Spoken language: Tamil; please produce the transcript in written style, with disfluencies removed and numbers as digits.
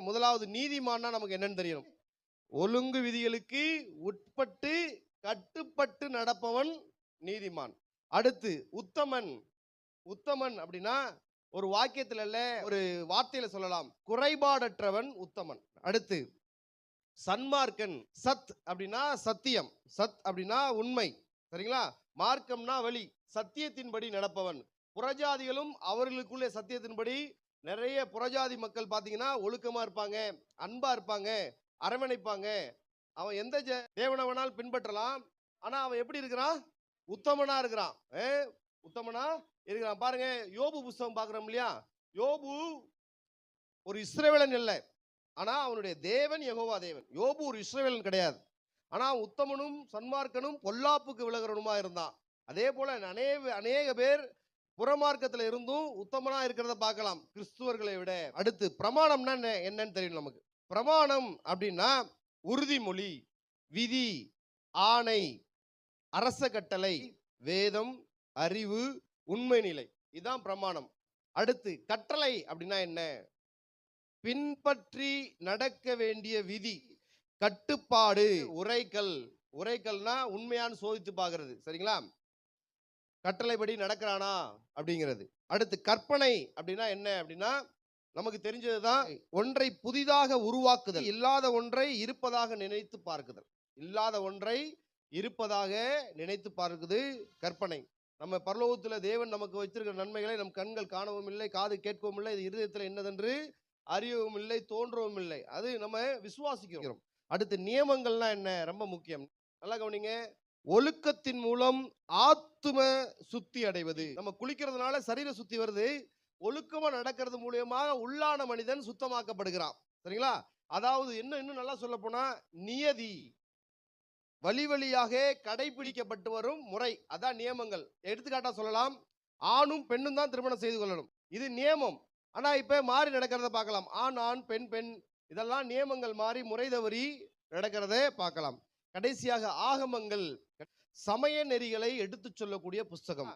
முதலாவது நீதிமான்னா நமக்கு என்னன்னு தெரியணும். ஒழுங்கு விதிகளுக்கு உட்பட்டு கட்டுப்பட்டு நடப்பவன் நீதிமான். அடுத்து உத்தமன். உத்தமன் அப்படின்னா ஒரு வாக்கியத்துல இல்ல, ஒரு வார்த்தையில சொல்லலாம், குறைபாடற்றவன் உத்தமன். அடுத்து சன்மார்க்கன். சத் அப்படின்னா சத்தியம், சத் அப்படின்னா உண்மை, சரிங்களா? மார்க்கம்னா வழி, சத்தியத்தின்படி நடப்பவன். புறஜாதிகளும் அவர்களுக்குள்ளே சத்தியத்தின்படி, நிறைய புறஜாதி மக்கள் பார்த்தீங்கன்னா ஒழுக்கமா இருப்பாங்க, அன்பா இருப்பாங்க, அரவணைப்பாங்க. அவன் எந்த தேவனை வேணாலும் பின்பற்றலாம், ஆனா அவன் எப்படி இருக்கிறான்? உத்தமனா இருக்கிறான். உத்தமனா இருக்கிறான். பாருங்க, யோபு புஸ்தகம் பார்க்கிறோம் இல்லையா? யோபு ஒரு இஸ்ரவேலன் இல்லை, ஆனா அவனுடைய தேவன் யெகோவா தேவன். யோபு ஒரு இஸ்ரவேலன் கிடையாது, ஆனா உத்தமனும் சன்மார்க்கனும் பொல்லாப்புக்கு விலகிறவனுமா இருந்தான். அதே போல அநேக பேர் புறமார்க்கத்துல இருந்தும் உத்தமனா இருக்கிறத பார்க்கலாம், கிறிஸ்துவர்களை விட. அடுத்து பிரமாணம்னா என்னன்னு தெரியும் நமக்கு. பிரமாணம் அப்படின்னா உறுதிமொழி, விதி, ஆணை, அரச கட்டளை, வேதம், அறிவு, உண்மை நிலை, இதுதான் பிரமாணம். அடுத்து கட்டளை அப்படின்னா என்ன? பின்பற்றி நடக்க வேண்டிய விதி, கட்டுப்பாடு, உரைக்கல். உரைக்கல்னா உண்மையான்னு சோதித்து பார்க்கிறது, சரிங்களா? கட்டளைப்படி நடக்கிறானா அப்படிங்கிறது. அடுத்து கற்பனை அப்படின்னா என்ன அப்படின்னா நமக்கு தெரிஞ்சதுதான், ஒன்றை புதிதாக உருவாக்குதல், இல்லாத ஒன்றை இருப்பதாக நினைத்து பார்க்குதல். இல்லாத ஒன்றை இருப்பதாக நினைத்து பார்க்குது கற்பனை. நம்ம பரலோகத்துல தேவன் நமக்கு வைத்திருக்கிற நன்மைகளை நம் கண்கள் காணவும் இல்லை, காது கேட்கவும் இல்லை, இது இருதயத்தில் என்னதென்று அறியவும் இல்லை, தோன்றவும் இல்லை. அது நம்ம விசுவாசிக்கிறோம். அடுத்து நியமங்கள்னா என்ன? ரொம்ப முக்கியம், நல்லா கவனிங்க. ஒழுக்கத்தின் மூலம் ஆத்தும சுத்தி அடைவது. நம்ம குளிக்கிறதுனால சரீர சுத்தி வருது, ஒழுக்கமா நடக்கிறது மூலியமாக உள்ளான மனிதன் சுத்தமாக்கப்படுகிறான், சரிங்களா? அதாவது இன்னும் நல்லா சொல்ல போனா நியதி, வழி வழியாக கடைபிடிக்கப்பட்டு வரும் முறை, அதான் நியமங்கள். எடுத்துக்காட்டா சொல்லலாம், ஆணும் பெண்ணும் தான் திருமணம் செய்து கொள்ளணும், இது நியமம். ஆனா இப்ப மாறி நடக்கிறத பார்க்கலாம், ஆண் ஆண், பெண் பெண், இதெல்லாம் நியமங்கள் மாறி முறை தவறி நடக்கிறத பார்க்கலாம். கடைசியாக ஆகமங்கள், சமய நெறிகளை எடுத்து சொல்லக்கூடிய புஸ்தகம்.